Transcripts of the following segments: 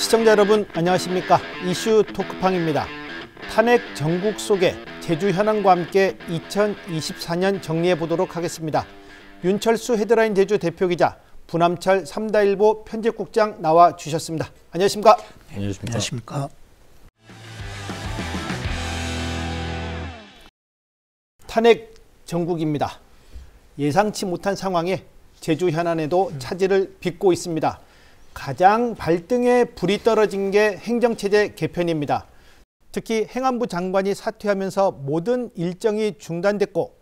시청자 여러분 안녕하십니까. 이슈 토크팡입니다. 탄핵 정국 속에 제주 현황과 함께 2024년 정리해 보도록 하겠습니다. 윤철수 헤드라인 제주 대표기자, 부남철 3다일보 편집국장 나와 주셨습니다. 안녕하십니까. 안녕하십니까. 탄핵 정국입니다. 예상치 못한 상황에 제주 현안에도 차질을 빚고 있습니다. 가장 발등에 불이 떨어진 게 행정체제 개편입니다. 특히 행안부 장관이 사퇴하면서 모든 일정이 중단됐고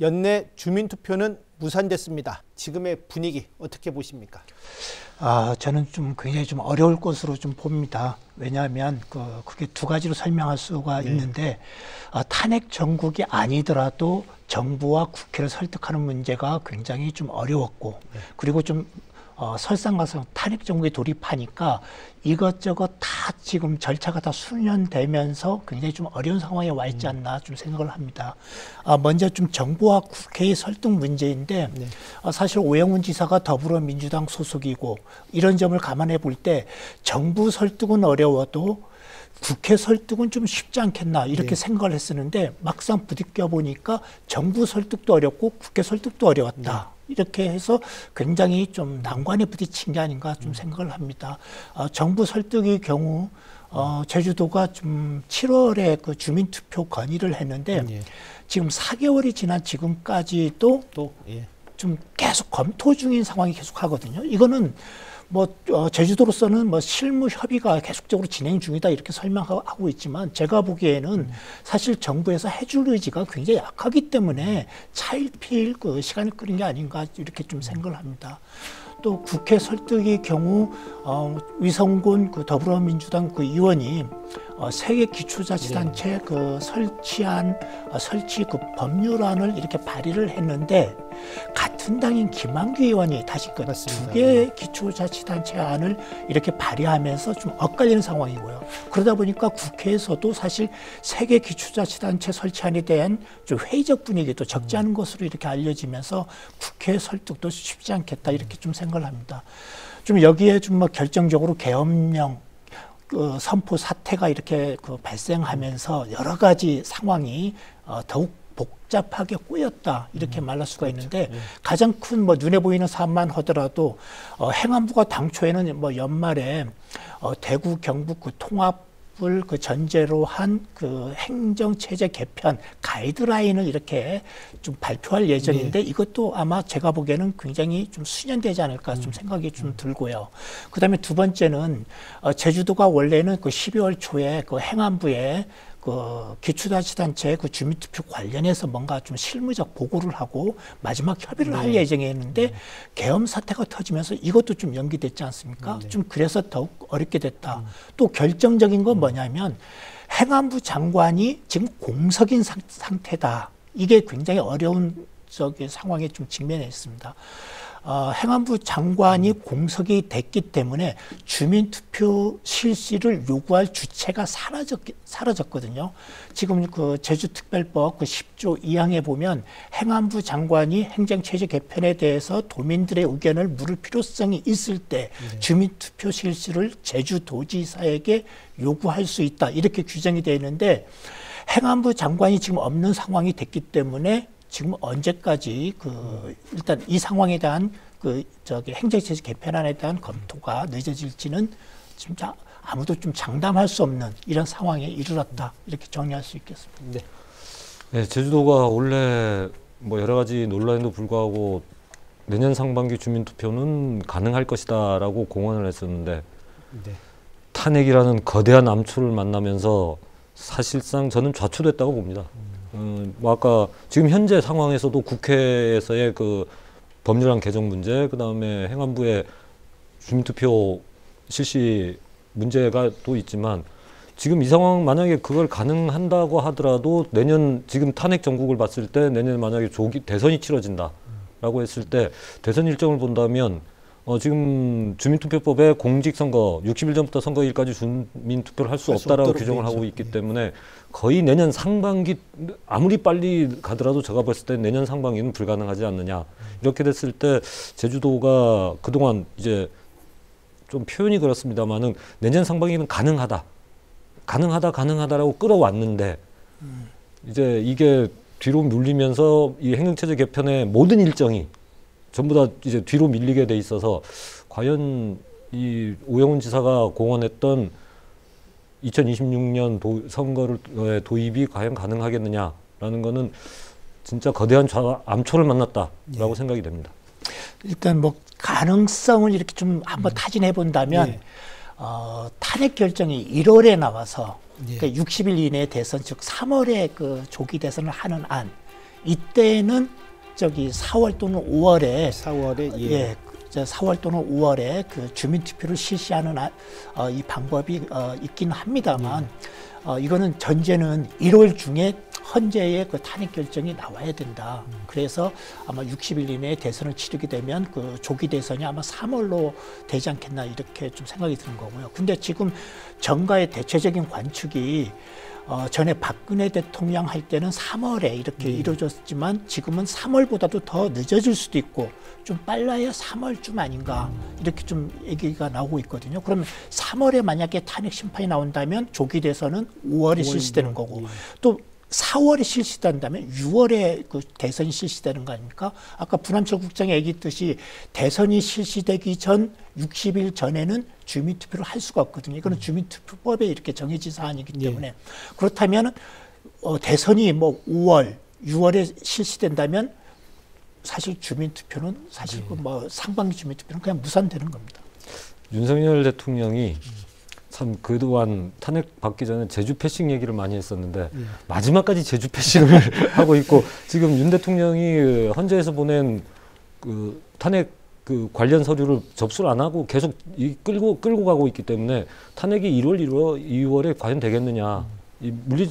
연내 주민투표는 무산됐습니다. 지금의 분위기 어떻게 보십니까? 저는 굉장히 어려울 것으로 봅니다. 왜냐하면 그게 두 가지로 설명할 수가 있는데, 탄핵 정국이 아니더라도 정부와 국회를 설득하는 문제가 굉장히 어려웠고, 그리고 설상가상 탄핵 정국에 돌입하니까 이것저것 다 지금 절차가 다 수년되면서 굉장히 어려운 상황에 와 있지 않나 생각을 합니다. 먼저 정부와 국회의 설득 문제인데, 사실 오영훈 지사가 더불어민주당 소속이고 이런 점을 감안해 볼 때 정부 설득은 어려워도 국회 설득은 쉽지 않겠나 이렇게 생각을 했었는데, 막상 부딪혀 보니까 정부 설득도 어렵고 국회 설득도 어려웠다. 이렇게 해서 굉장히 난관에 부딪힌 게 아닌가 생각을 합니다. 정부 설득의 경우 제주도가 7월에 그 주민투표 건의를 했는데 지금 4개월이 지난 지금까지도 계속 검토 중인 상황이 계속 하거든요. 이거는 제주도로서는 실무 협의가 계속적으로 진행 중이다 이렇게 설명하고 있지만, 제가 보기에는 사실 정부에서 해줄 의지가 굉장히 약하기 때문에 차일피일 시간을 끄는 게 아닌가 이렇게 생각을 합니다. 또 국회 설득의 경우 위성곤 더불어민주당 의원이 세계 기초자치단체 설치 법률안을 이렇게 발의를 했는데, 같은 당인 김한규 의원이 다시 두 개의 기초자치단체 안을 이렇게 발의하면서 엇갈리는 상황이고요. 그러다 보니까 국회에서도 사실 세계 기초자치단체 설치안에 대한 회의적 분위기도 적지 않은 것으로 이렇게 알려지면서 국회 설득도 쉽지 않겠다 이렇게 생각을 합니다. 여기에 결정적으로 계엄령 선포 사태가 이렇게 발생하면서 여러 가지 상황이 더욱 복잡하게 꼬였다 이렇게 말할 수가 있는데, 가장 큰 눈에 보이는 사안만 하더라도 행안부가 당초에는 연말에 대구 경북 통합을 전제로 한 행정체제 개편 가이드라인을 이렇게 발표할 예정인데, 이것도 아마 제가 보기에는 굉장히 수년되지 않을까 생각이 들고요. 그다음에 두 번째는 제주도가 원래는 12월 초에 행안부에 기초자치단체 주민투표 관련해서 뭔가 실무적 보고를 하고 마지막 협의를 할 예정이었는데, 계엄 사태가 터지면서 이것도 연기됐지 않습니까? 그래서 더욱 어렵게 됐다. 또 결정적인 건 뭐냐면, 행안부 장관이 지금 공석인 상태다. 이게 굉장히 어려운 상황에 직면해 있습니다. 행안부 장관이 공석이 됐기 때문에 주민투표 실시를 요구할 주체가 사라졌거든요. 지금 제주특별법 10조 2항에 보면 행안부 장관이 행정체제 개편에 대해서 도민들의 의견을 물을 필요성이 있을 때 주민투표 실시를 제주도지사에게 요구할 수 있다. 이렇게 규정이 되어 있는데, 행안부 장관이 지금 없는 상황이 됐기 때문에 지금 언제까지 일단 이 상황에 대한 행정체제 개편안에 대한 검토가 늦어질지는 진짜 아무도 장담할 수 없는 이런 상황에 이르렀다 이렇게 정리할 수 있겠습니다. 네, 제주도가 원래 여러 가지 논란에도 불구하고 내년 상반기 주민투표는 가능할 것이다라고 공언을 했었는데, 탄핵이라는 거대한 암초를 만나면서 사실상 저는 좌초됐다고 봅니다. 아까 지금 현재 상황에서도 국회에서의 법률안 개정 문제, 그 다음에 행안부의 주민투표 실시 문제가 또 있지만, 지금 이 상황 만약에 그걸 가능한다고 하더라도 내년 지금 탄핵 정국을 봤을 때 내년 만약에 대선이 치러진다라고 했을 때 대선 일정을 본다면 지금 주민투표법에 공직선거 60일 전부터 선거일까지 주민투표를 할 수 없다라고 규정을 하고 있기 때문에 거의 내년 상반기, 아무리 빨리 가더라도 제가 봤을 때 내년 상반기는 불가능하지 않느냐. 이렇게 됐을 때 제주도가 그동안 이제 좀 표현이 그렇습니다만은 내년 상반기는 가능하다라고 끌어왔는데 이제 이게 뒤로 밀리면서 이 행정체제 개편의 모든 일정이 전부 다 이제 뒤로 밀리게 돼 있어서 과연 이 오영훈 지사가 공언했던 2026년 선거를 도입이 과연 가능하겠느냐라는 거는 진짜 거대한 암초를 만났다라고 생각이 됩니다. 일단 뭐 가능성을 이렇게 좀 한번 타진해 본다면 탄핵 결정이 1월에 나와서 그러니까 60일 이내에 대선, 즉 3월에 그 조기 대선을 하는 안, 이때는 저기 4월 또는 5월에 4월 또는 5월에 그 주민투표를 실시하는 이 방법이 있긴 합니다만 이거는 전제는 1월 중에 헌재의 그 탄핵 결정이 나와야 된다. 그래서 아마 60일 이내에 대선을 치르게 되면 그 조기 대선이 아마 3월로 되지 않겠나 이렇게 좀 생각이 드는 거고요. 근데 지금 정가의 대체적인 관측이 전에 박근혜 대통령 할 때는 3월에 이렇게 이루어졌지만 지금은 3월보다도 더 늦어질 수도 있고 좀 빨라야 3월쯤 아닌가 이렇게 좀 얘기가 나오고 있거든요. 그러면 3월에 만약에 탄핵 심판이 나온다면 조기 대선은 5월에 실시되는 거고 또 4월에 실시된다면 6월에 그 대선이 실시되는 거 아닙니까? 아까 분한철 국장이 얘기했듯이 대선이 실시되기 전 60일 전에는 주민투표를 할 수가 없거든요. 이거는 주민투표법에 이렇게 정해진 사안이기 때문에 그렇다면 대선이 뭐 5월, 6월에 실시된다면 사실 주민투표는 사실 뭐 상반기 주민투표는 그냥 무산되는 겁니다. 윤석열 대통령이 참 그동안 탄핵 받기 전에 제주 패싱 얘기를 많이 했었는데 마지막까지 제주 패싱을 하고 있고 지금 윤 대통령이 헌재에서 보낸 그 탄핵 그 관련 서류를 접수를 안 하고 계속 끌고 가고 있기 때문에 탄핵이 2월에 과연 되겠느냐.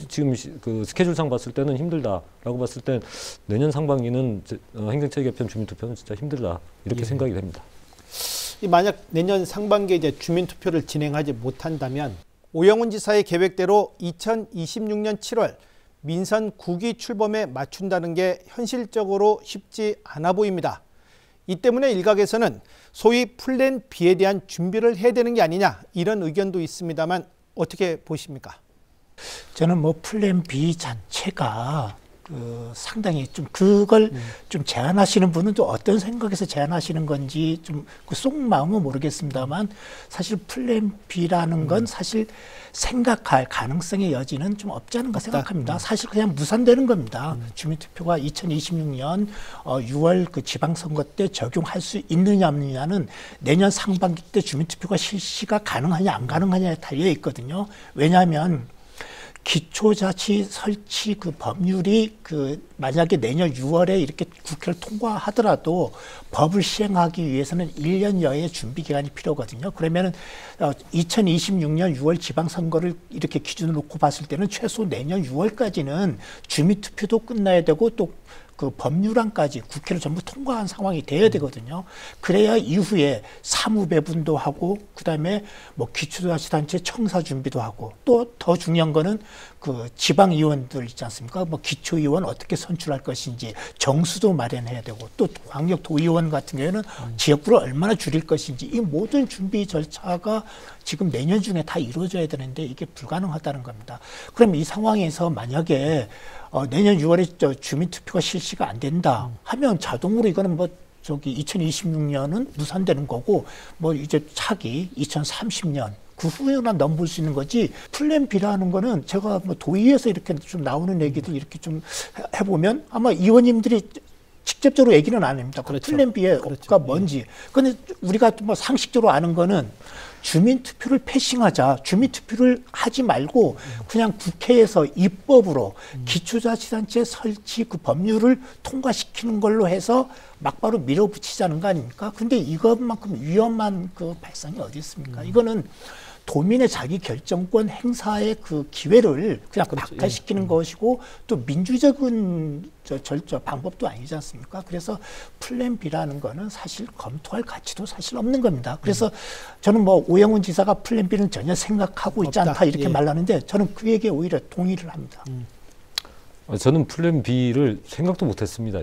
지금 그 스케줄상 봤을 때는 힘들다라고 봤을 때 내년 상반기는 행정체계 개편 주민투표는 진짜 힘들다 이렇게 생각이 됩니다. 만약 내년 상반기에 이제 주민투표를 진행하지 못한다면 오영훈 지사의 계획대로 2026년 7월 민선 9기 출범에 맞춘다는 게 현실적으로 쉽지 않아 보입니다. 이 때문에 일각에서는 소위 플랜 B에 대한 준비를 해야 되는 게 아니냐 이런 의견도 있습니다만 어떻게 보십니까? 저는 뭐 플랜 B 자체가 상당히 좀 그걸 좀 제안하시는 분은 또 어떤 생각에서 제안하시는 건지 좀 그 속마음은 모르겠습니다만 사실 플랜 B라는 건 사실 생각할 가능성의 여지는 좀 없지 않은가 생각합니다. 사실 그냥 무산되는 겁니다. 주민투표가 2026년 6월 그 지방선거 때 적용할 수 있느냐 없느냐는 내년 상반기 때 주민투표가 실시가 가능하냐 안 가능하냐에 달려 있거든요. 왜냐하면 기초자치 설치 그 법률이 만약에 내년 6월에 이렇게 국회를 통과하더라도 법을 시행하기 위해서는 1년여의 준비 기간이 필요하거든요. 그러면은 2026년 6월 지방선거를 이렇게 기준으로 놓고 봤을 때는 최소 내년 6월까지는 주민투표도 끝나야 되고 또 그 법률안까지 국회를 전부 통과한 상황이 돼야 되거든요. 그래야 이후에 사무배분도 하고 그다음에 뭐 기초자치단체 청사 준비도 하고 또 더 중요한 거는 그 지방의원들 있지 않습니까? 뭐 기초의원 어떻게 선출할 것인지 정수도 마련해야 되고 또 광역도의원 같은 경우에는 지역구를 얼마나 줄일 것인지 이 모든 준비 절차가 지금 내년 중에 다 이루어져야 되는데 이게 불가능하다는 겁니다. 그럼 이 상황에서 만약에 내년 6월에 주민투표가 실시가 안 된다 하면 자동으로 이거는 뭐 2026년은 무산되는 거고 뭐 이제 차기 2030년 그 후에만 넘볼 수 있는 거지 플랜 B라는 거는 제가 뭐 도의에서 이렇게 좀 나오는 얘기들 이렇게 좀 해보면 아마 의원님들이 직접적으로 얘기는 안 합니다. 그렇죠. 플랜 B가 뭔지. 근데 우리가 뭐 상식적으로 아는 거는 주민투표를 패싱하자. 주민투표를 하지 말고 그냥 국회에서 입법으로 기초자치단체 설치 그 법률을 통과시키는 걸로 해서 막바로 밀어붙이자는 거 아닙니까? 근데 이것만큼 위험한 그 발상이 어디 있습니까? 이거는 도민의 자기 결정권 행사의 그 기회를 그냥 박탈시키는 것이고 또 민주적인 방법도 아니지 않습니까? 그래서 플랜 B라는 거는 사실 검토할 가치도 사실 없는 겁니다. 그래서 저는 뭐 오영훈 지사가 플랜 B는 전혀 생각하고 있지 않다 이렇게 말하는데 저는 그 얘기에 오히려 동의를 합니다. 저는 플랜 B를 생각도 못했습니다.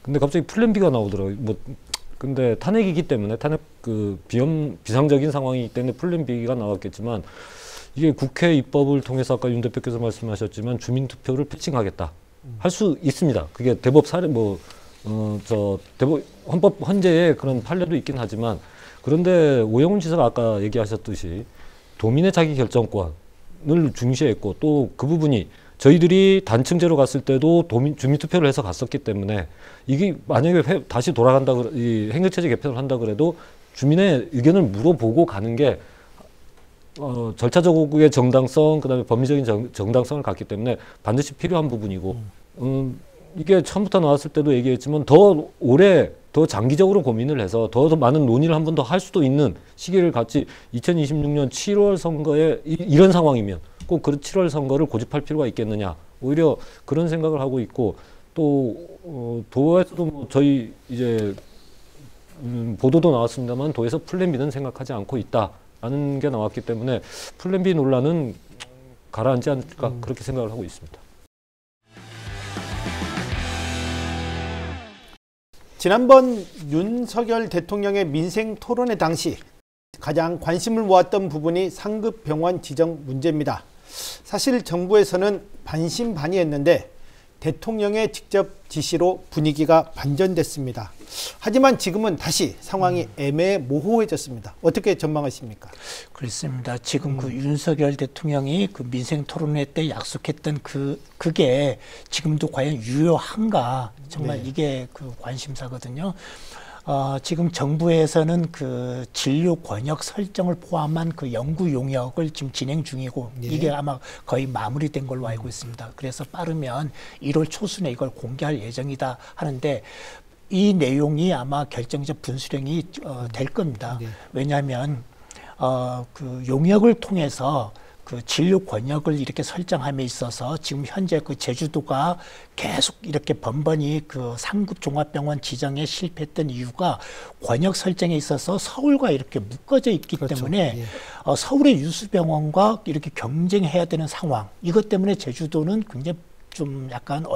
근데 갑자기 플랜 B가 나오더라고요. 뭐 근데 탄핵이기 때문에 탄핵 비상적인 상황이기 때문에 플랜 B가 나왔겠지만 이게 국회 입법을 통해서 아까 윤 대표께서 말씀하셨지만 주민투표를 패칭하겠다 할 수 있습니다. 그게 대법 사례 대법 헌법 헌재에 그런 판례도 있긴 하지만 그런데 오영훈 지사가 아까 얘기하셨듯이 도민의 자기 결정권을 중시했고 또 그 부분이 저희들이 단층제로 갔을 때도 주민투표를 해서 갔었기 때문에 이게 만약에 다시 돌아간다, 이 행정체제 개편을 한다 그래도 주민의 의견을 물어보고 가는 게 절차적의 정당성, 그다음에 법리적인 정당성을 갖기 때문에 반드시 필요한 부분이고, 이게 처음부터 나왔을 때도 얘기했지만 더 오래, 더 장기적으로 고민을 해서 더 많은 논의를 한 번 더 할 수도 있는 시기를 갖지 2026년 7월 선거에 이런 상황이면 꼭 그 7월 선거를 고집할 필요가 있겠느냐. 오히려 그런 생각을 하고 있고 또 도에서도 뭐 저희 이제 보도도 나왔습니다만 도에서 플랜 B는 생각하지 않고 있다라는 게 나왔기 때문에 플랜 B 논란은 가라앉지 않을까 그렇게 생각을 하고 있습니다. 지난번 윤석열 대통령의 민생 토론회 당시 가장 관심을 모았던 부분이 상급 병원 지정 문제입니다. 사실 정부에서는 반신반의했는데 대통령의 직접 지시로 분위기가 반전됐습니다. 하지만 지금은 다시 상황이 애매모호해졌습니다. 어떻게 전망하십니까? 그렇습니다. 지금 그 윤석열 대통령이 그 민생 토론회 때 약속했던 그게 지금도 과연 유효한가? 정말 네. 이게 그 관심사거든요. 지금 정부에서는 그 진료 권역 설정을 포함한 그 연구 용역을 지금 진행 중이고 네. 이게 아마 거의 마무리된 걸로 알고 있습니다. 그래서 빠르면 1월 초순에 이걸 공개할 예정이다 하는데 이 내용이 아마 결정적 분수령이 될 겁니다. 네. 왜냐하면 그 용역을 통해서 그 진료 권역을 이렇게 설정함에 있어서 지금 현재 그 제주도가 계속 이렇게 번번이 그 상급 종합병원 지정에 실패했던 이유가 권역 설정에 있어서 서울과 이렇게 묶어져 있기 그렇죠. 때문에 예. 서울의 유수병원과 이렇게 경쟁해야 되는 상황. 이것 때문에 제주도는 굉장히 좀 약간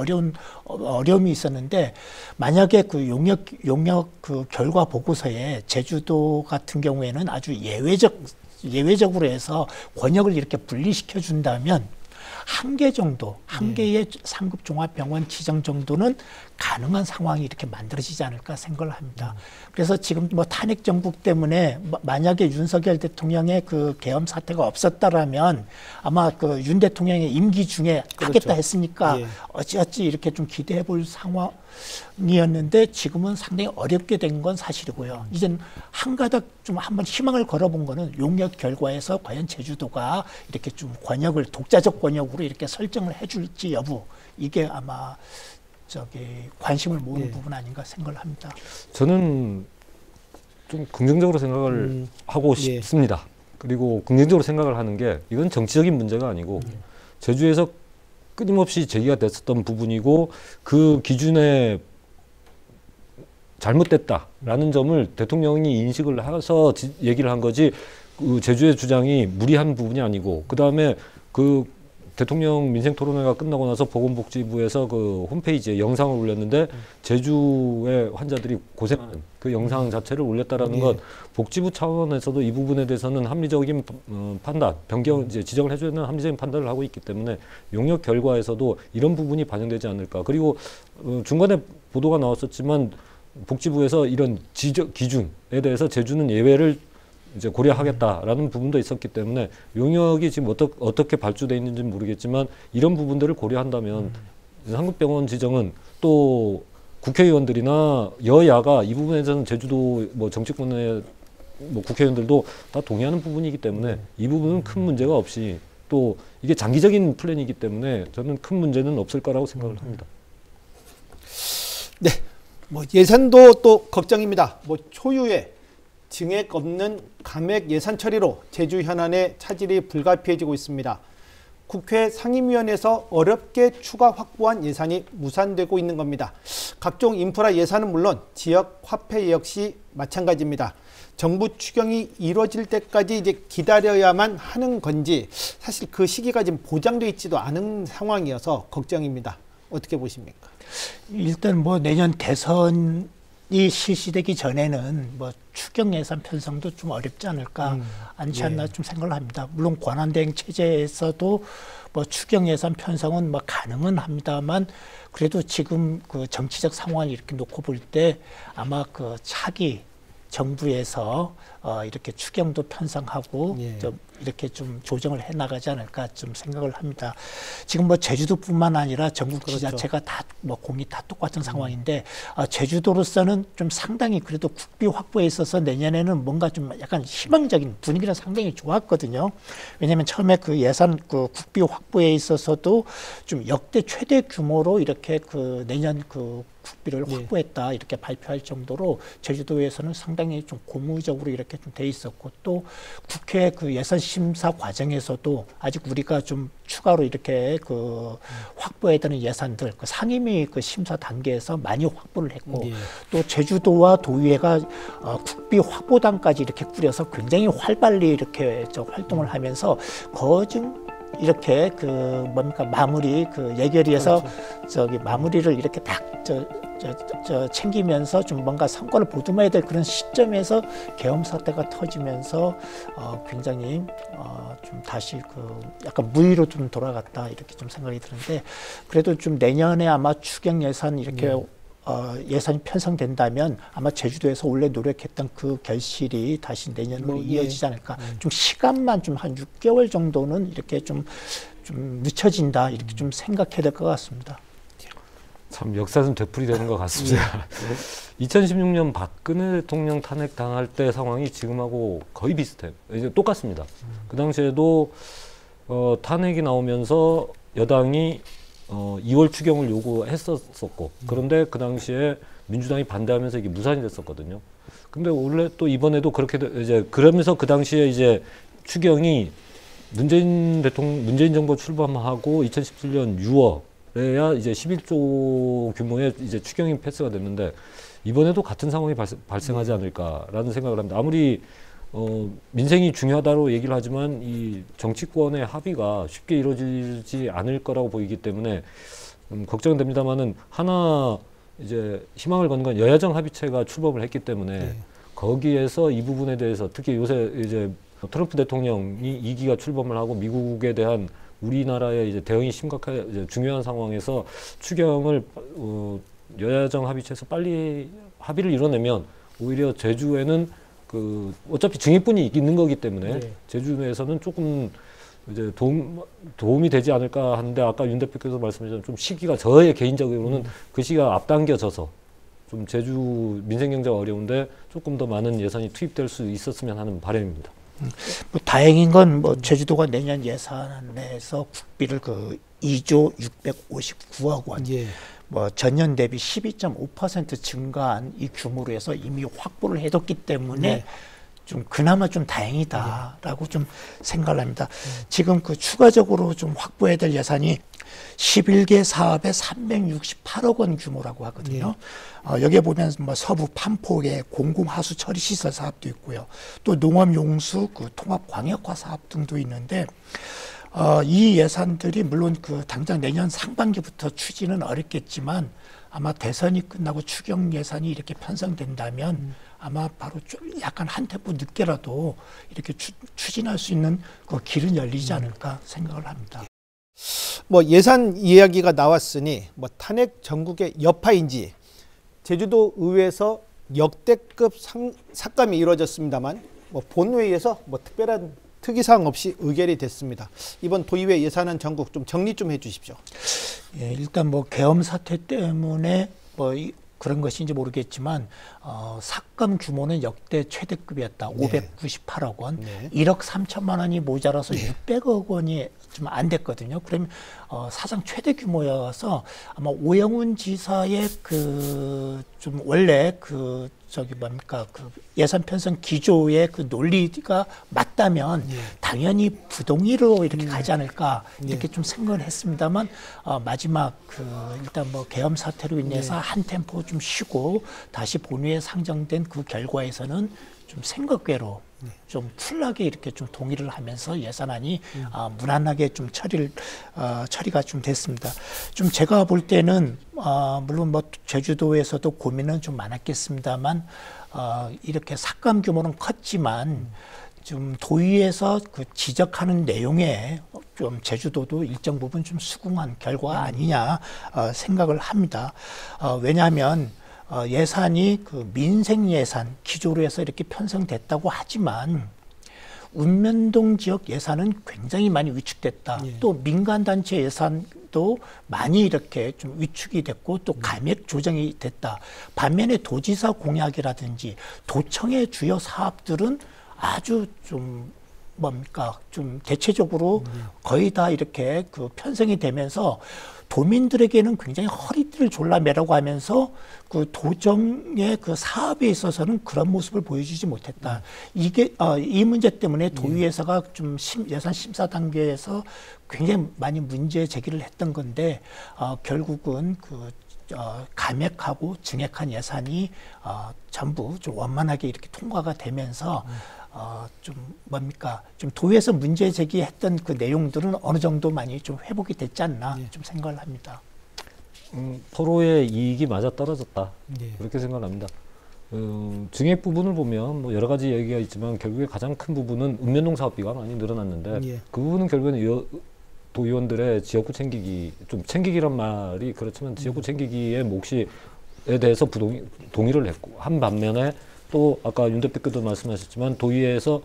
어려움이 있었는데 만약에 그 용역 그 결과 보고서에 제주도 같은 경우에는 아주 예외적으로 해서 권역을 이렇게 분리시켜 준다면 한 개 정도, 한 개의 상급 종합병원 지정 정도는 가능한 상황이 이렇게 만들어지지 않을까 생각을 합니다. 그래서 지금 뭐 탄핵 정국 때문에 만약에 윤석열 대통령의 그 계엄 사태가 없었다라면 아마 그 윤 대통령의 임기 중에 그렇죠. 하겠다 했으니까 예. 어찌어찌 이렇게 좀 기대해 볼 상황이었는데 지금은 상당히 어렵게 된 건 사실이고요. 이젠 한 가닥 좀 한번 희망을 걸어본 거는 용역 결과에서 과연 제주도가 이렇게 좀 권역을 독자적 권역으로 이렇게 설정을 해줄지 여부 이게 아마 관심을 모으는 부분 아닌가 생각을 합니다. 저는 좀 긍정적으로 생각을 하고 싶습니다. 그리고 긍정적으로 생각을 하는 게 이건 정치적인 문제가 아니고 제주에서 끊임없이 제기가 됐었던 부분이고 그 기준에 잘못됐다라는 점을 대통령이 인식을 해서 얘기를 한 거지 그 제주의 주장이 무리한 부분이 아니고 그 다음에 그 대통령 민생토론회가 끝나고 나서 보건복지부에서 그 홈페이지에 영상을 올렸는데 제주의 환자들이 고생하는 그 영상 자체를 올렸다라는 것 복지부 차원에서도 이 부분에 대해서는 합리적인 판단, 변경 이제 지정을 해줘야 되는 합리적인 판단을 하고 있기 때문에 용역 결과에서도 이런 부분이 반영되지 않을까. 그리고 중간에 보도가 나왔었지만 복지부에서 이런 기준에 대해서 제주는 예외를 이제 고려하겠다라는 부분도 있었기 때문에 용역이 지금 어떻게 발주돼 있는지는 모르겠지만 이런 부분들을 고려한다면 상급병원 지정은 또 국회의원들이나 여야가 이 부분에 대해서는 제주도 뭐 정치권의 뭐 국회의원들도 다 동의하는 부분이기 때문에 이 부분은 큰 문제가 없이 또 이게 장기적인 플랜이기 때문에 저는 큰 문제는 없을 거라고 생각을 합니다. 네, 뭐 예산도 또 걱정입니다. 뭐 초유의 증액 없는 감액 예산 처리로 제주 현안의 차질이 불가피해지고 있습니다. 국회 상임위원회에서 어렵게 추가 확보한 예산이 무산되고 있는 겁니다. 각종 인프라 예산은 물론 지역 화폐 역시 마찬가지입니다. 정부 추경이 이루어질 때까지 이제 기다려야만 하는 건지 사실 그 시기가 지금 보장되어 있지도 않은 상황이어서 걱정입니다. 어떻게 보십니까? 일단 뭐 내년 대선 이 실시되기 전에는 뭐 추경 예산 편성도 좀 어렵지 않을까 않지 않나 좀 생각을 합니다. 물론 권한대행 체제에서도 뭐 추경 예산 편성은 뭐 가능은 합니다만 그래도 지금 그 정치적 상황을 이렇게 놓고 볼 때 아마 그 차기 정부에서 이렇게 추경도 편성하고 좀 이렇게 좀 조정을 해 나가지 않을까 좀 생각을 합니다. 지금 뭐 제주도뿐만 아니라 전국 지자체가 다 뭐 공이 다 똑같은 상황인데 제주도로서는 좀 상당히 그래도 국비 확보에 있어서 내년에는 뭔가 좀 약간 희망적인 분위기가 상당히 좋았거든요. 왜냐하면 처음에 그 예산 그 국비 확보에 있어서도 좀 역대 최대 규모로 이렇게 그 내년 그 국비를 확보했다 이렇게 발표할 정도로 제주도에서는 상당히 좀 고무적으로 이렇게 좀 돼 있었고 또 국회 그 예산 심사 과정에서도 아직 우리가 좀 추가로 이렇게 그 확보해야 되는 예산들 그 상임위 그 심사 단계에서 많이 확보를 했고 또 제주도와 도의회가 국비 확보단까지 이렇게 꾸려서 굉장히 활발히 이렇게 활동을 하면서 거진 이렇게 그 뭡니까 마무리 그 예결위에서 저기 마무리를 이렇게 딱 챙기면서 좀 뭔가 성과를 보듬어야 될 그런 시점에서 계엄 사태가 터지면서 굉장히 좀 다시 그 약간 무위로 좀 돌아갔다 이렇게 좀 생각이 드는데 그래도 좀 내년에 아마 추경 예산 이렇게 예산이 편성된다면 아마 제주도에서 원래 노력했던 그 결실이 다시 내년으로 이어지지 않을까. 좀 시간만 좀 한 6개월 정도는 이렇게 좀 늦춰진다 이렇게 좀 생각해야 될 것 같습니다. 참 역사는 되풀이되는 것 같습니다. 2016년 박근혜 대통령 탄핵 당할 때 상황이 지금하고 거의 비슷해요. 이제 똑같습니다. 그 당시에도 탄핵이 나오면서 여당이 2월 추경을 요구했었고 그런데 그 당시에 민주당이 반대하면서 이게 무산이 됐었거든요. 근데 원래 또 이번에도 그렇게 이제 그러면서 그 당시에 이제 추경이 문재인 정부 출범하고 2017년 6월에야 이제 11조 규모의 이제 추경이 패스가 됐는데 이번에도 같은 상황이 발생하지 않을까라는 생각을 합니다. 아무리 민생이 중요하다고 얘기를 하지만 이 정치권의 합의가 쉽게 이루어지지 않을 거라고 보이기 때문에 걱정은 됩니다만은 하나 이제 희망을 거는 건 여야정 합의체가 출범을 했기 때문에 거기에서 이 부분에 대해서 특히 요새 이제 트럼프 대통령이 2기가 출범을 하고 미국에 대한 우리나라의 이제 대응이 심각하게 이제 중요한 상황에서 추경을 여야정 합의체에서 빨리 합의를 이뤄내면 오히려 제주에는 그 어차피 증액분이 있는 거기 때문에 제주도에서는 조금 이제 도움이 되지 않을까 하는데 아까 윤 대표께서 말씀하신 좀 시기가 저의 개인적으로는 그 시기가 앞당겨져서 좀 제주 민생 경제가 어려운데 조금 더 많은 예산이 투입될 수 있었으면 하는 바람입니다. 뭐 다행인 건 뭐 제주도가 내년 예산에서 국비를 그 2조 659억 원, 뭐 전년 대비 12.5% 증가한 이 규모로 해서 이미 확보를 해뒀기 때문에 좀 그나마 좀 다행이다라고 좀 생각을 합니다. 지금 그 추가적으로 좀 확보해야 될 예산이 11개 사업에 368억 원 규모라고 하거든요. 여기에 보면 뭐 서부 판포의 공공하수 처리 시설 사업도 있고요. 또 농업용수 그 통합 광역화 사업 등도 있는데 이 예산들이 물론 그 당장 내년 상반기부터 추진은 어렵겠지만 아마 대선이 끝나고 추경 예산이 이렇게 편성된다면 아마 바로 좀 약간 한 템포 늦게라도 이렇게 추진할 수 있는 그 길은 열리지 않을까 생각을 합니다. 뭐 예산 이야기가 나왔으니 뭐 탄핵 전국의 여파인지 제주도 의회에서 역대급 삭감이 이루어졌습니다만 뭐 본회의에서 뭐 특별한 특이사항 없이 의결이 됐습니다. 이번 도의회 예산안 전국 좀 정리 좀 해주십시오. 예, 일단 뭐 계엄 사태 때문에 뭐 그런 것인지 모르겠지만 삭감 규모는 역대 최대급이었다. 598억 원, 1억 3천만 원이 모자라서 600억 원이 좀 안 됐거든요. 그러면 사상 최대 규모여서 아마 오영훈 지사의 그 좀 원래 그 저기 뭡니까 그 예산 편성 기조의 그 논리가 맞다면 당연히 부동의로 이렇게 가지 않을까 이렇게 좀 생각을 했습니다만 마지막 그 일단 뭐 계엄 사태로 인해서 한 템포 좀 쉬고 다시 본회의에 상정된 그 결과에서는 좀 생각외로 좀 쿨하게 이렇게 좀 동의를 하면서 예산안이 무난하게 좀 처리가 좀 됐습니다. 좀 제가 볼 때는 물론 뭐 제주도에서도 고민은 좀 많았겠습니다만 이렇게 삭감 규모는 컸지만 좀 도의에서 그 지적하는 내용에 좀 제주도도 일정 부분 좀 수긍한 결과 아니냐 생각을 합니다. 왜냐하면 예산이 그 민생 예산 기조로 해서 이렇게 편성됐다고 하지만 운면동 지역 예산은 굉장히 많이 위축됐다. 또 민간단체 예산도 많이 이렇게 좀 위축이 됐고 또 감액 조정이 됐다. 반면에 도지사 공약이라든지 도청의 주요 사업들은 아주 좀 좀 대체적으로 거의 다 이렇게 그 편성이 되면서 도민들에게는 굉장히 허리띠를 졸라매라고 하면서 그 도정의 그 사업에 있어서는 그런 모습을 보여주지 못했다. 이게 이 문제 때문에 도의회사가 좀 예산 심사 단계에서 굉장히 많이 문제 제기를 했던 건데 결국은 그 감액하고 증액한 예산이 전부 좀 원만하게 이렇게 통과가 되면서 좀 좀 도에서 문제 제기했던 그 내용들은 어느 정도 많이 좀 회복이 됐지 않나 좀 생각을 합니다. 서로의 이익이 맞아 떨어졌다. 그렇게 생각을 합니다. 증액 부분을 보면 뭐 여러 가지 얘기가 있지만 결국에 가장 큰 부분은 읍면동 사업비가 많이 늘어났는데 그 부분은 결국에는 도의원들의 지역구 챙기기, 좀 챙기기란 말이 그렇지만 지역구 챙기기의 몫에 대해서 동의를 했고 한 반면에 또 아까 윤 대표께도 말씀하셨지만 도의회에서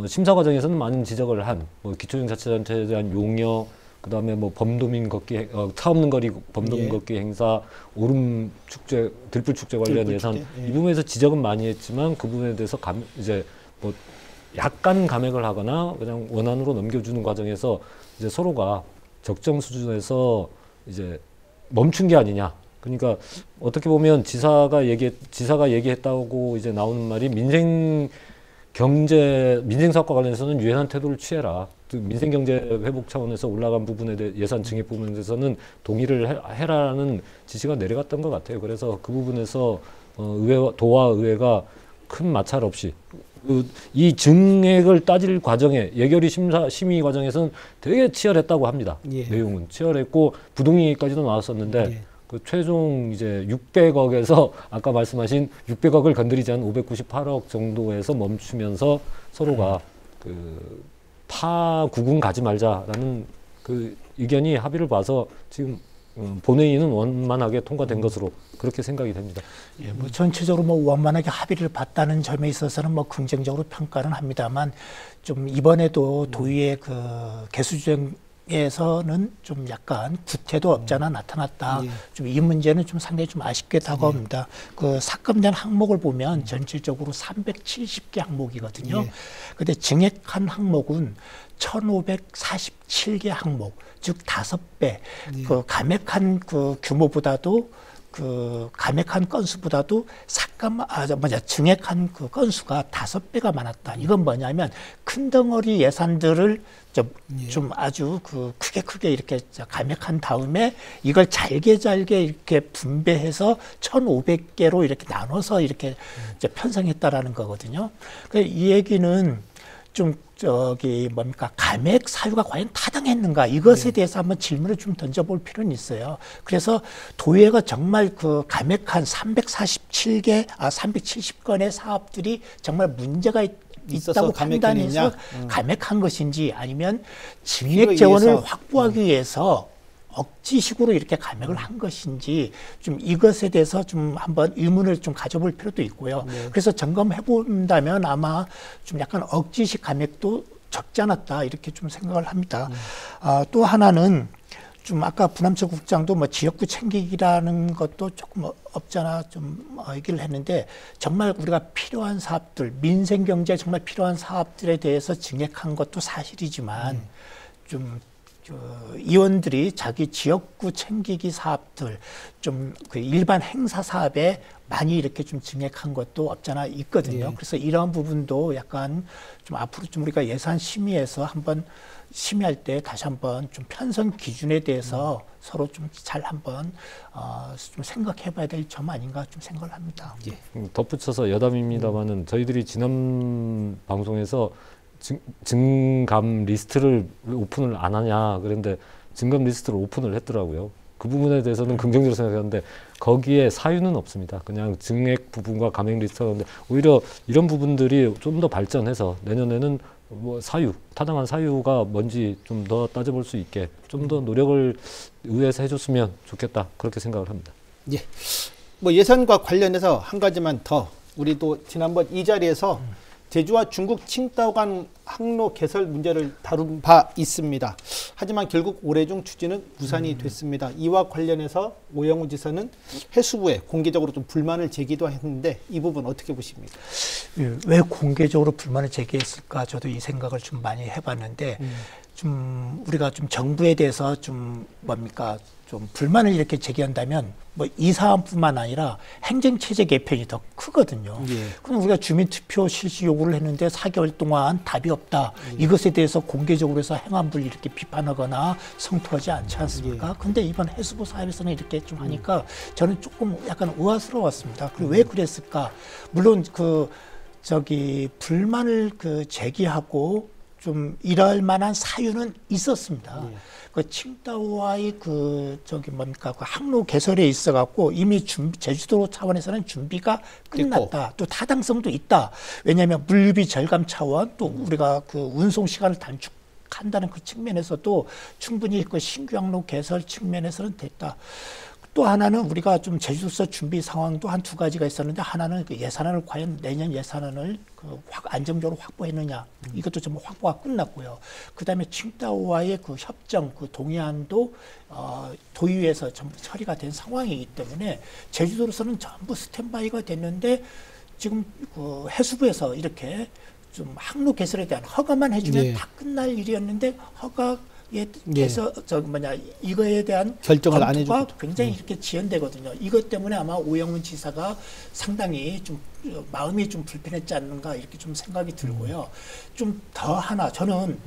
심사 과정에서는 많은 지적을 한 뭐 기초자치단체에 대한 용역, 그다음에 뭐 범도민 걷기 차 없는 거리 범도민 걷기 행사, 오름 축제, 들불 축제 관련 예산 이 부분에서 지적은 많이 했지만 그 부분에 대해서 이제 뭐 약간 감액을 하거나 그냥 원안으로 넘겨주는 과정에서 이제 서로가 적정 수준에서 이제 멈춘 게 아니냐. 그러니까 어떻게 보면 지사가 얘기했다고 이제 나오는 말이 민생 사업과 관련해서는 유연한 태도를 취해라. 민생 경제 회복 차원에서 올라간 부분에 대해 예산 증액 부분에 대해서는 동의를 해라라는 지시가 내려갔던 것 같아요. 그래서 그 부분에서 도와 의회가 큰 마찰 없이 이 증액을 따질 과정에 예결위 심의 과정에서는 되게 치열했다고 합니다. 내용은 치열했고 부동의까지도 나왔었는데 그 최종 이제 600억에서 아까 말씀하신 600억을 건드리지 않은 598억 정도에서 멈추면서 서로가 그 타 구군 가지 말자라는 그 의견이 합의를 봐서 지금 본회의는 원만하게 통과된 것으로 그렇게 생각이 됩니다. 뭐 전체적으로 뭐 원만하게 합의를 봤다는 점에 있어서는 뭐 긍정적으로 평가는 합니다만 좀 이번에도 도의회 그 개수조정에서는 좀 약간 구태도 없잖아 나타났다. 좀 이 문제는 좀 상당히 좀 아쉽게 다가옵니다. 그 삭감된 항목을 보면 전체적으로 370개 항목이거든요. 근데 증액한 항목은 1547개 항목, 즉 5배. 그 감액한 그 규모보다도 그 감액한 건수보다도 증액한 그 건수가 5배가 많았다. 이건 뭐냐면 큰 덩어리 예산들을 좀 아주 그 크게 이렇게 감액한 다음에 이걸 잘게 이렇게 분배해서 1,500개로 이렇게 나눠서 이렇게 편성했다라는 거거든요. 이 얘기는 좀 감액 사유가 과연 타당했는가 이것에 대해서 한번 질문을 좀 던져볼 필요는 있어요. 그래서 도의회가 정말 그 감액한 370건의 사업들이 정말 문제가 있다고 판단해서 감액한 것인지 아니면 증액 재원을 확보하기 위해서 억지식으로 이렇게 감액을 한 것인지 좀 이것에 대해서 좀 한번 의문을 좀 가져볼 필요도 있고요. 그래서 점검해 본다면 아마 좀 약간 억지식 감액도 적지 않았다 이렇게 좀 생각을 합니다. 또 하나는 좀 아까 부남철 국장도 뭐 지역구 챙기기라는 것도 조금 없잖아 좀 얘기를 했는데 정말 우리가 필요한 사업들 민생 경제에 정말 필요한 사업들에 대해서 증액한 것도 사실이지만 좀 의원들이 자기 지역구 챙기기 사업들 좀 그 일반 행사 사업에 많이 이렇게 좀 증액한 것도 없잖아 있거든요. 예. 그래서 이러한 부분도 약간 좀 앞으로 좀 우리가 예산 심의에서 한번 심의할 때 다시 한번 좀 편성 기준에 대해서 서로 좀 잘 한번 좀 생각해봐야 될 점 아닌가 좀 생각을 합니다. 예. 덧붙여서 여담입니다만은 저희들이 지난 방송에서 증감 리스트를 왜 오픈을 안 하냐 그런데 증감 리스트를 오픈을 했더라고요. 그 부분에 대해서는 긍정적으로 생각했는데 거기에 사유는 없습니다. 그냥 증액 부분과 감액 리스트가 있는데 오히려 이런 부분들이 좀 더 발전해서 내년에는 뭐 사유, 타당한 사유가 뭔지 좀 더 따져볼 수 있게 좀 더 노력을 의회에서 해줬으면 좋겠다 그렇게 생각을 합니다. 예. 뭐 예산과 관련해서 한 가지만 더 우리도 지난번 이 자리에서 제주와 중국 칭다오 간 항로 개설 문제를 다룬 바 있습니다. 하지만 결국 올해 중 추진은 무산이 됐습니다. 이와 관련해서 오영훈 지사는 해수부에 공개적으로 좀 불만을 제기도 했는데 이 부분 어떻게 보십니까? 왜 공개적으로 불만을 제기했을까 저도 이 생각을 좀 많이 해봤는데 좀 우리가 좀 정부에 대해서 좀 뭡니까 좀 불만을 이렇게 제기한다면 뭐 이 사안뿐만 아니라 행정체제 개편이 더 크거든요. 예. 그럼 우리가 주민투표 실시 요구를 했는데 4개월 동안 답이 없다. 이것에 대해서 공개적으로 해서 행안부를 이렇게 비판하거나 성토하지 않지 않습니까? 근데 이번 해수부 사업에서는 이렇게 좀 하니까 저는 조금 약간 의아스러웠습니다. 그리고 왜 그랬을까? 물론 불만을 제기하고 좀 이럴 만한 사유는 있었습니다. 그 칭다오와의 그 항로 개설에 있어갖고 이미 제주도 차원에서는 준비가 끝났다. 또 타당성도 있다. 왜냐하면 물류비 절감 차원 또 우리가 그 운송 시간을 단축한다는 그 측면에서도 충분히 그 신규 항로 개설 측면에서는 됐다. 또 하나는 우리가 좀 제주도서 준비 상황도 한 두 가지가 있었는데 하나는 그 예산안을 과연 내년 예산안을 안정적으로 확보했느냐 이것도 좀 확보가 끝났고요. 그다음에 칭다오와의 그 협정 그 동의안도 도의회에서 전부 처리가 된 상황이기 때문에 제주도로서는 전부 스탠바이가 됐는데 지금 그 해수부에서 이렇게 좀 항로 개설에 대한 허가만 해주면 다 끝날 일이었는데 그래서 이거에 대한 결정을 안 해주고 굉장히 이렇게 지연되거든요. 이것 때문에 아마 오영훈 지사가 상당히 좀 마음이 좀 불편했지 않는가 이렇게 좀 생각이 들고요. 좀 더 하나 저는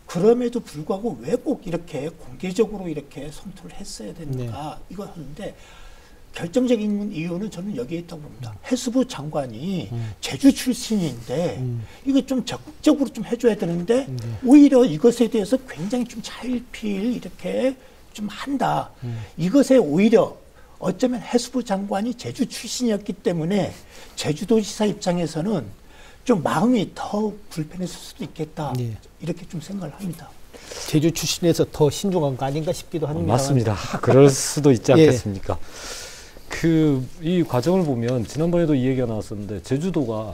그럼에도 불구하고 왜 꼭 이렇게 공개적으로 이렇게 성토를 했어야 되는가 이거 하는데 결정적인 이유는 저는 여기에 있다고 봅니다. 해수부 장관이 제주 출신인데 이거 좀 적극적으로 좀 해줘야 되는데 오히려 이것에 대해서 굉장히 좀 차일피일 이렇게 좀 한다. 이것에 오히려 어쩌면 해수부 장관이 제주 출신이었기 때문에 제주도지사 입장에서는 좀 마음이 더 불편했을 수도 있겠다. 이렇게 좀 생각을 합니다. 제주 출신에서 더 신중한 거 아닌가 싶기도 합니다. 맞습니다. 그럴 수도 있지 않겠습니까? 이 과정을 보면 지난번에도 이 얘기가 나왔었는데 제주도가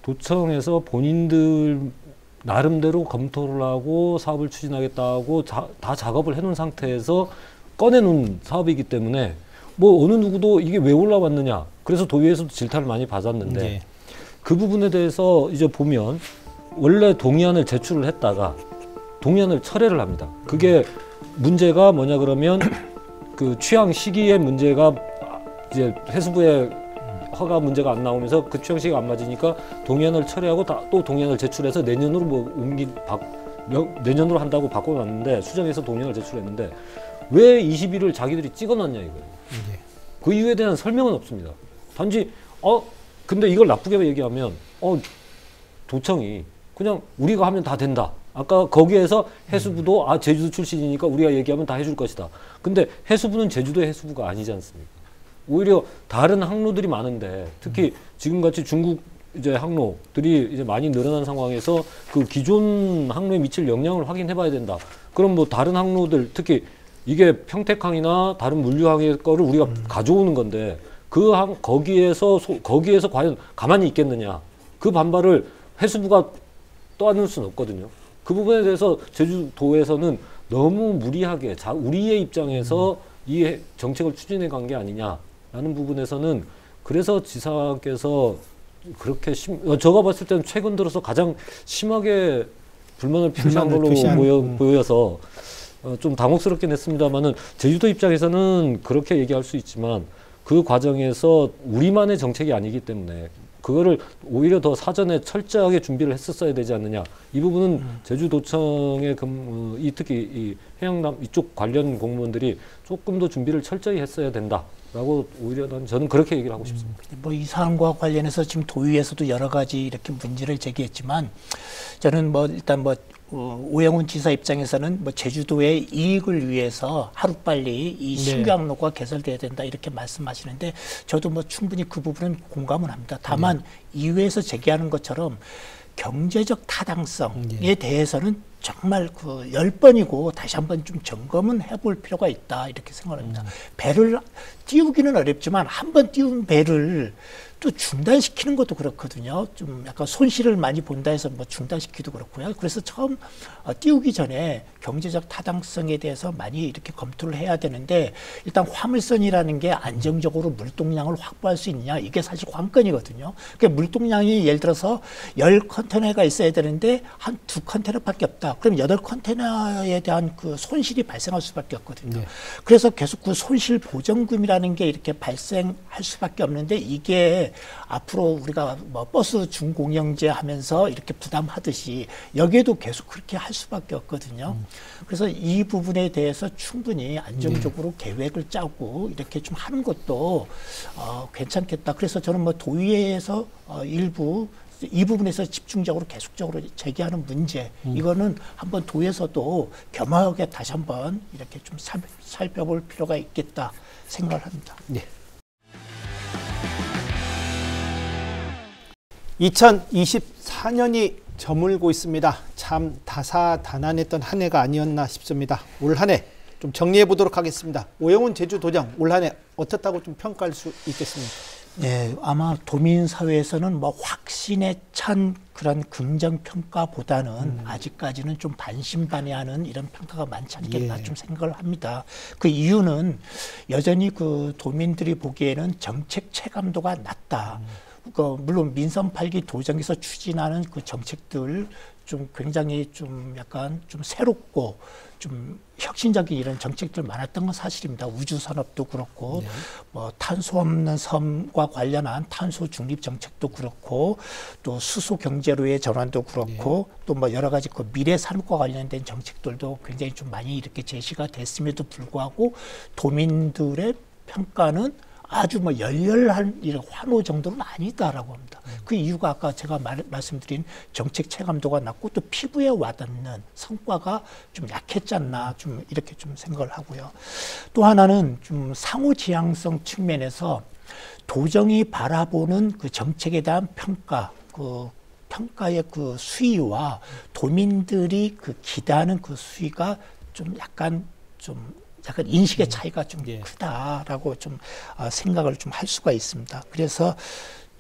도청에서 본인들 나름대로 검토를 하고 사업을 추진하겠다고 다 작업을 해놓은 상태에서 꺼내놓은 사업이기 때문에 뭐 어느 누구도 이게 왜 올라왔느냐 그래서 도의회에서도 질타를 많이 받았는데 그 부분에 대해서 이제 보면 원래 동의안을 제출을 했다가 동의안을 철회를 합니다. 그게 문제가 뭐냐 그러면 그 취향 시기의 문제가 이제 해수부에 허가 문제가 안 나오면서 그 취향 시기가 안 맞으니까 동의안을 철회하고 또 동의안을 제출해서 내년으로 내년으로 한다고 바꿔놨는데 수정해서 동의안을 제출했는데 왜 20일을 자기들이 찍어놨냐 이거예요. 그 이유에 대한 설명은 없습니다. 단지 근데 이걸 나쁘게 얘기하면 도청이 그냥 우리가 하면 다 된다. 아까 거기에서 해수부도 제주도 출신이니까 우리가 얘기하면 다 해줄 것이다. 근데 해수부는 제주도의 해수부가 아니지 않습니까? 오히려 다른 항로들이 많은데 특히 지금같이 중국 이제 항로들이 이제 많이 늘어난 상황에서 그 기존 항로에 미칠 영향을 확인해봐야 된다. 그럼 뭐 다른 항로들 특히 이게 평택항이나 다른 물류항의 거를 우리가 가져오는 건데 거기에서 과연 가만히 있겠느냐? 그 반발을 해수부가 떠안을 수는 없거든요. 그 부분에 대해서 제주도에서는 너무 무리하게 우리의 입장에서 이 정책을 추진해 간 게 아니냐라는 부분에서는 그래서 지사께서 그렇게 제가 봤을 때는 최근 들어서 가장 심하게 불만을 표시한 걸로 보여서 좀 당혹스럽긴 했습니다만은 제주도 입장에서는 그렇게 얘기할 수 있지만 그 과정에서 우리만의 정책이 아니기 때문에 그거를 오히려 더 사전에 철저하게 준비를 했었어야 되지 않느냐. 이 부분은 제주도청의 특히 이 해양남 이쪽 관련 공무원들이 조금 더 준비를 철저히 했어야 된다라고 오히려 저는 그렇게 얘기를 하고 싶습니다. 뭐 이 사안과 관련해서 지금 도의회에서도 여러 가지 이렇게 문제를 제기했지만 저는 뭐 일단 뭐 오영훈 지사 입장에서는 뭐 제주도의 이익을 위해서 하루빨리 이 신규항로가 개설돼야 된다 이렇게 말씀하시는데 저도 뭐 충분히 그 부분은 공감을 합니다. 다만 이회에서 제기하는 것처럼 경제적 타당성에 대해서는 정말 그 10번이고 다시 한번 좀 점검은 해볼 필요가 있다 이렇게 생각합니다. 배를 띄우기는 어렵지만 한번 띄운 배를 또 중단시키는 것도 그렇거든요. 좀 약간 손실을 많이 본다 해서 뭐 중단시키기도 그렇고요. 그래서 처음 띄우기 전에 경제적 타당성에 대해서 많이 이렇게 검토를 해야 되는데 일단 화물선이라는 게 안정적으로 물동량을 확보할 수 있느냐 이게 사실 관건이거든요. 그러니까 물동량이 예를 들어서 10컨테너가 있어야 되는데 한 2컨테너밖에 없다. 그럼 8컨테너에 대한 그 손실이 발생할 수밖에 없거든요. 네. 그래서 계속 그 손실 보전금이라는 게 이렇게 발생할 수밖에 없는데 이게 앞으로 우리가 뭐 버스 준공영제 하면서 이렇게 부담하듯이 여기에도 계속 그렇게 할 수밖에 없거든요. 그래서 이 부분에 대해서 충분히 안정적으로 계획을 짜고 이렇게 좀 하는 것도 괜찮겠다. 그래서 저는 뭐 도의회에서 일부 이 부분에서 집중적으로 계속적으로 제기하는 문제 이거는 한번 도에서도 겸허하게 다시 한번 이렇게 좀 살펴볼 필요가 있겠다 생각을 합니다. 네. 2024년이 저물고 있습니다. 참 다사다난했던 한 해가 아니었나 싶습니다. 올 한 해 좀 정리해 보도록 하겠습니다. 오영훈 제주도장 올 한 해 어떻다고 좀 평가할 수 있겠습니까? 네, 아마 도민 사회에서는 뭐 확신에 찬 그런 긍정 평가보다는 아직까지는 좀 반신반의하는 이런 평가가 많지 않겠나 좀 생각을 합니다. 그 이유는 여전히 그 도민들이 보기에는 정책 체감도가 낮다. 물론 민선 8기 도정에서 추진하는 그 정책들 좀 굉장히 좀 약간 좀 새롭고 좀 혁신적인 이런 정책들 많았던 건 사실입니다. 우주 산업도 그렇고 뭐 탄소 없는 섬과 관련한 탄소 중립 정책도 그렇고 또 수소 경제로의 전환도 그렇고 또 뭐 여러 가지 그 미래 산업과 관련된 정책들도 굉장히 좀 많이 이렇게 제시가 됐음에도 불구하고 도민들의 평가는 아주 뭐 열렬한 이런 환호 정도는 아니다라고 합니다. 그 이유가 아까 제가 말씀드린 정책 체감도가 낮고 또 피부에 와닿는 성과가 좀 약했지 않나 좀 이렇게 좀 생각을 하고요. 또 하나는 좀 상호 지향성 측면에서 도정이 바라보는 그 정책에 대한 평가, 그 평가의 그 수위와 도민들이 그 기대하는 그 수위가 좀 약간 인식의 차이가 좀 크다라고 좀 생각을 좀 할 수가 있습니다. 그래서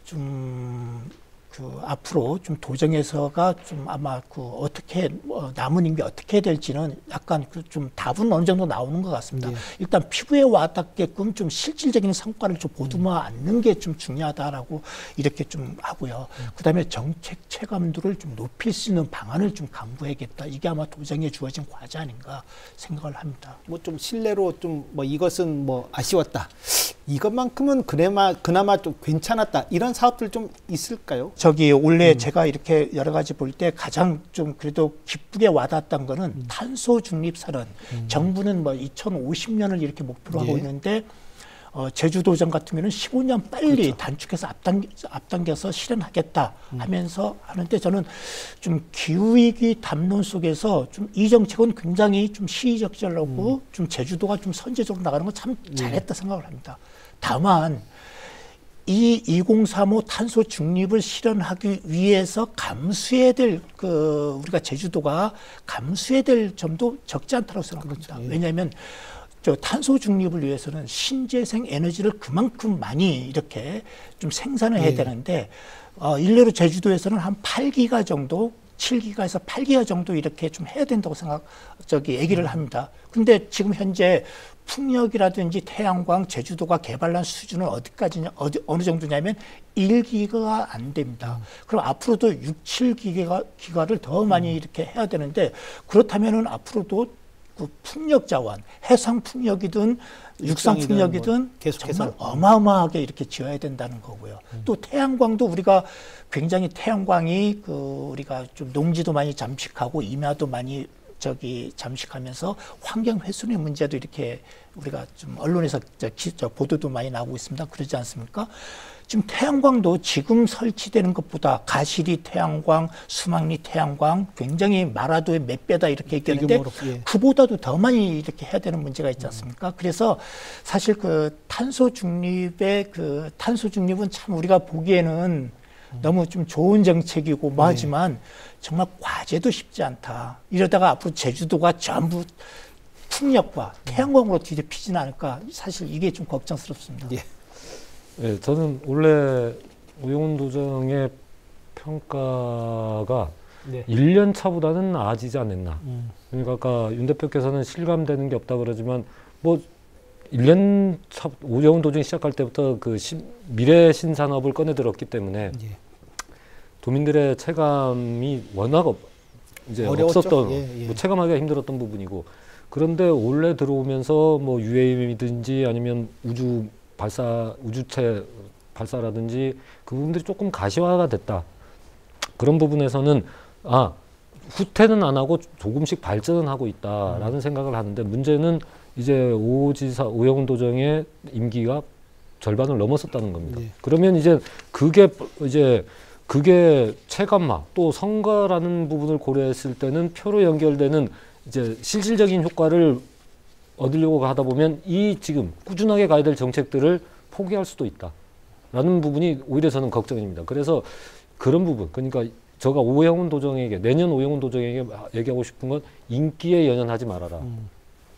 좀 그 앞으로 좀 도정에서가 좀 아마 그 어떻게 남은 임기 어떻게 될지는 약간 그 좀 답은 어느 정도 나오는 것 같습니다. 일단 피부에 와닿게끔 좀 실질적인 성과를 좀 보듬어 안는 게 좀 중요하다라고 이렇게 좀 하고요. 그다음에 정책 체감도를 좀 높일 수 있는 방안을 좀 강구해야겠다. 이게 아마 도정에 주어진 과제 아닌가 생각을 합니다. 뭐 좀 신뢰로 좀 뭐 이것은 뭐 아쉬웠다. 이것만큼은 그나마 좀 괜찮았다. 이런 사업들 좀 있을까요? 원래 제가 이렇게 여러 가지 볼 때 가장 좀 그래도 기쁘게 와닿았던 거는 탄소 중립 선언. 정부는 뭐 2050년을 이렇게 목표로 하고 있는데 제주도정 같은 경우는 15년 빨리 단축해서 앞당겨서 실현하겠다 하면서 하는데 저는 좀 기후위기 담론 속에서 좀 이 정책은 굉장히 좀 시의적절하고 좀 제주도가 좀 선제적으로 나가는 거 참 잘했다 생각을 합니다. 다만 이 2035 탄소 중립을 실현하기 위해서 감수해야 될 우리가 제주도가 감수해야 될 점도 적지 않다고 생각합니다. 왜냐하면 탄소 중립을 위해서는 신재생 에너지를 그만큼 많이 이렇게 좀 생산을 해야 되는데 일례로 제주도에서는 한 8기가 정도 7기가에서 8기가 정도 이렇게 좀 해야 된다고 얘기를 합니다. 근데 지금 현재 풍력이라든지 태양광, 제주도가 개발한 수준은 어디까지냐, 어느 정도냐면 1기가가 안 됩니다. 그럼 앞으로도 6, 7기가를 더 많이 이렇게 해야 되는데, 그렇다면은 앞으로도 그 풍력 자원, 해상 풍력이든 육상 풍력이든 정말 어마어마하게 이렇게 지어야 된다는 거고요. 또 태양광도 우리가 굉장히 태양광이 우리가 좀 농지도 많이 잠식하고 임야도 많이 잠식하면서 환경 훼손의 문제도 이렇게 우리가 좀 언론에서 보도도 많이 나오고 있습니다. 그러지 않습니까? 지금 태양광도 지금 설치되는 것보다 가시리 태양광, 수막리 태양광 굉장히 마라도의 몇 배다 이렇게 얘기하는데 그보다도 더 많이 이렇게 해야 되는 문제가 있지 않습니까? 그래서 사실 탄소 중립은 참 우리가 보기에는 너무 좀 좋은 정책이고 뭐 하지만 정말 과제도 쉽지 않다. 이러다가 앞으로 제주도가 전부 풍력과 태양광으로 뒤덮이지는 않을까. 사실 이게 좀 걱정스럽습니다. 네, 저는 원래 오영훈 도정의 평가가 1년 차보다는 나아지지 않았나. 그러니까 아까 윤 대표께서는 실감되는 게 없다 그러지만 뭐 1년 차 오영훈 도정이 시작할 때부터 미래 신산업을 꺼내 들었기 때문에 도민들의 체감이 워낙 이제 없었던 뭐 체감하기가 힘들었던 부분이고, 그런데 올해 들어오면서 뭐 UAV든지 아니면 우주체 발사라든지 그 부분들이 조금 가시화가 됐다. 그런 부분에서는 후퇴는 안 하고 조금씩 발전은 하고 있다라는 생각을 하는데, 문제는 이제 오영훈 도정의 임기가 절반을 넘었었다는 겁니다. 그러면 이제 그게 체감화 또 선거라는 부분을 고려했을 때는 표로 연결되는 이제 실질적인 효과를 얻으려고 하다 보면 지금 꾸준하게 가야 될 정책들을 포기할 수도 있다라는 부분이 오히려 저는 걱정입니다. 그래서 그런 부분, 그러니까 제가 내년 오영훈 도정에게 얘기하고 싶은 건 인기에 연연하지 말아라.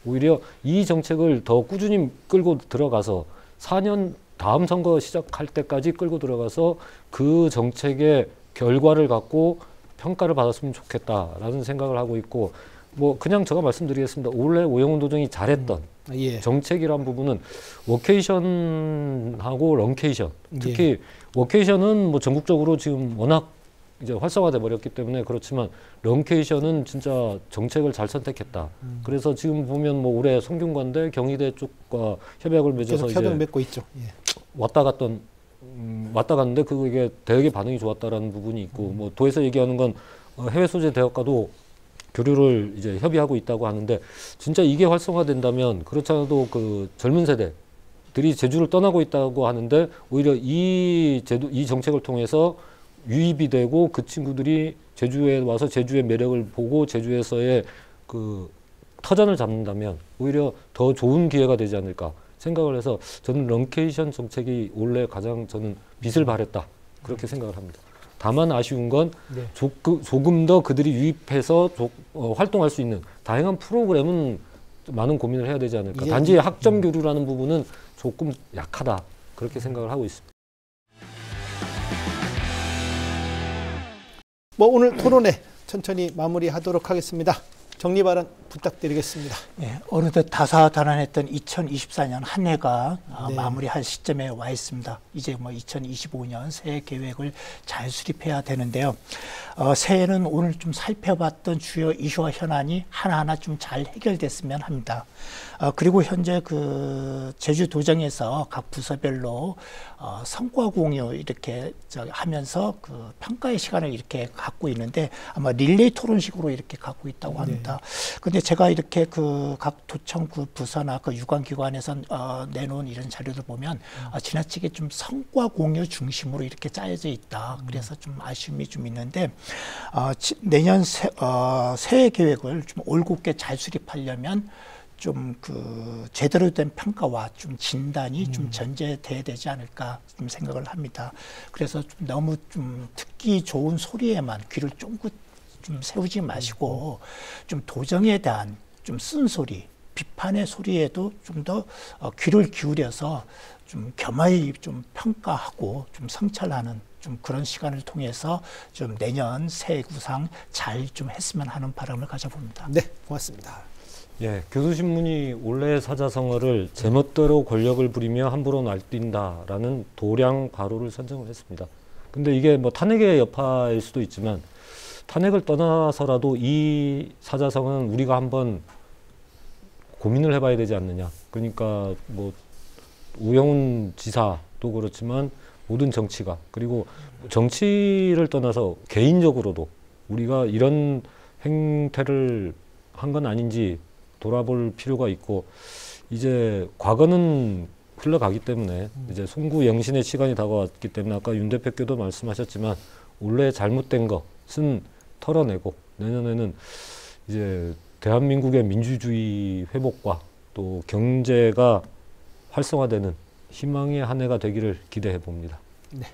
오히려 이 정책을 더 꾸준히 끌고 들어가서 4년 다음 선거 시작할 때까지 끌고 들어가서 그 정책의 결과를 갖고 평가를 받았으면 좋겠다라는 생각을 하고 있고, 뭐 그냥 제가 말씀드리겠습니다. 원래 오영훈 도정이 잘했던 정책이란 부분은 워케이션하고 런케이션, 특히 워케이션은 뭐 전국적으로 지금 워낙 이제 활성화돼 버렸기 때문에 그렇지만 런케이션은 진짜 정책을 잘 선택했다. 그래서 지금 보면 뭐 올해 성균관대, 경희대 쪽과 협약을 맺어서 계속 협약 맺고 있죠. 왔다 갔는데 그게 되게 반응이 좋았다라는 부분이 있고, 뭐 도에서 얘기하는 건 해외 소재 대학과도 교류를 이제 협의하고 있다고 하는데, 진짜 이게 활성화된다면 그렇지 않아도 그 젊은 세대들이 제주를 떠나고 있다고 하는데 오히려 이 정책을 통해서 유입이 되고 그 친구들이 제주에 와서 제주의 매력을 보고 제주에서의 그 터전을 잡는다면 오히려 더 좋은 기회가 되지 않을까 생각을 해서, 저는 런케이션 정책이 원래 가장 저는 빛을 발했다 그렇게 생각을 합니다. 다만 아쉬운 건 조금 더 그들이 유입해서 활동할 수 있는 다양한 프로그램은 많은 고민을 해야 되지 않을까. 단지 학점 교류라는 부분은 조금 약하다 그렇게 생각을 하고 있습니다. 뭐 오늘 토론회 천천히 마무리하도록 하겠습니다. 정리 발언 부탁드리겠습니다. 어느덧 다사다난했던 2024년 한 해가 마무리할 시점에 와 있습니다. 이제 뭐 2025년 새해 계획을 잘 수립해야 되는데요. 새해는 오늘 좀 살펴봤던 주요 이슈와 현안이 하나하나 좀 잘 해결됐으면 합니다. 그리고 현재 제주도정에서 각 부서별로 성과 공유 이렇게 하면서 평가의 시간을 이렇게 갖고 있는데, 아마 릴레이 토론식으로 이렇게 갖고 있다고 합니다. 근데 제가 이렇게 각 도청 부서나 유관기관에서 내놓은 이런 자료들 보면 지나치게 좀 성과 공유 중심으로 이렇게 짜여져 있다. 그래서 좀 아쉬움이 좀 있는데, 내년 새해 계획을 좀 올곧게 잘 수립하려면 좀 제대로 된 평가와 좀 진단이 좀 전제돼야 되지 않을까 좀 생각을 합니다. 그래서 좀 너무 좀 듣기 좋은 소리에만 귀를 쫑긋 좀 세우지 마시고 좀 도정에 대한 좀 쓴소리, 비판의 소리에도 좀 더 귀를 기울여서 좀 겸허히 좀 평가하고 좀 성찰하는 좀 그런 시간을 통해서 좀 내년 새해 구상 잘 좀 했으면 하는 바람을 가져봅니다. 네, 고맙습니다. 예, 교수신문이 올해 사자성어를 제멋대로 권력을 부리며 함부로 날뛴다라는 도량 과로를 선정을 했습니다. 근데 이게 뭐 탄핵의 여파일 수도 있지만 탄핵을 떠나서라도 이 사자성어는 우리가 한번 고민을 해봐야 되지 않느냐. 그러니까 뭐 우영훈 지사도 그렇지만 모든 정치가, 그리고 정치를 떠나서 개인적으로도 우리가 이런 행태를 한 건 아닌지 돌아볼 필요가 있고, 이제 과거는 흘러가기 때문에 이제 송구 영신의 시간이 다가왔기 때문에 아까 윤 대표께도 말씀하셨지만 원래 잘못된 것은 털어내고 내년에는 이제 대한민국의 민주주의 회복과 또 경제가 활성화되는 희망의 한 해가 되기를 기대해 봅니다. 네.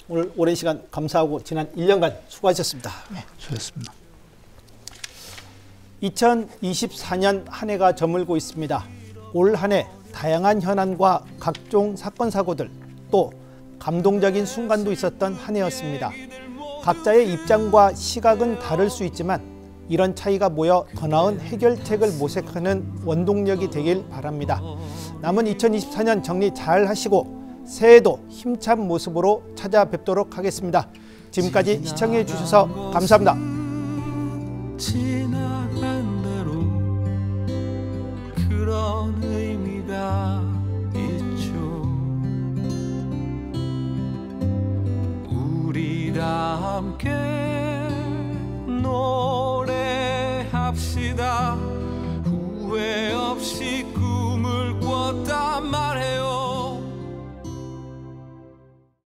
오늘 오랜 시간 감사하고 지난 1년간 수고하셨습니다. 네, 수고했습니다. 2024년 한 해가 저물고 있습니다. 올 한 해 다양한 현안과 각종 사건 사고들, 또 감동적인 순간도 있었던 한 해였습니다. 각자의 입장과 시각은 다를 수 있지만 이런 차이가 모여 더 나은 해결책을 모색하는 원동력이 되길 바랍니다. 남은 2024년 정리 잘 하시고 새해도 힘찬 모습으로 찾아뵙도록 하겠습니다. 지금까지 시청해 주셔서 감사합니다. 지나간 대로 그런 의미가 있죠. 우리 다 함께 노래합시다. 후회 없이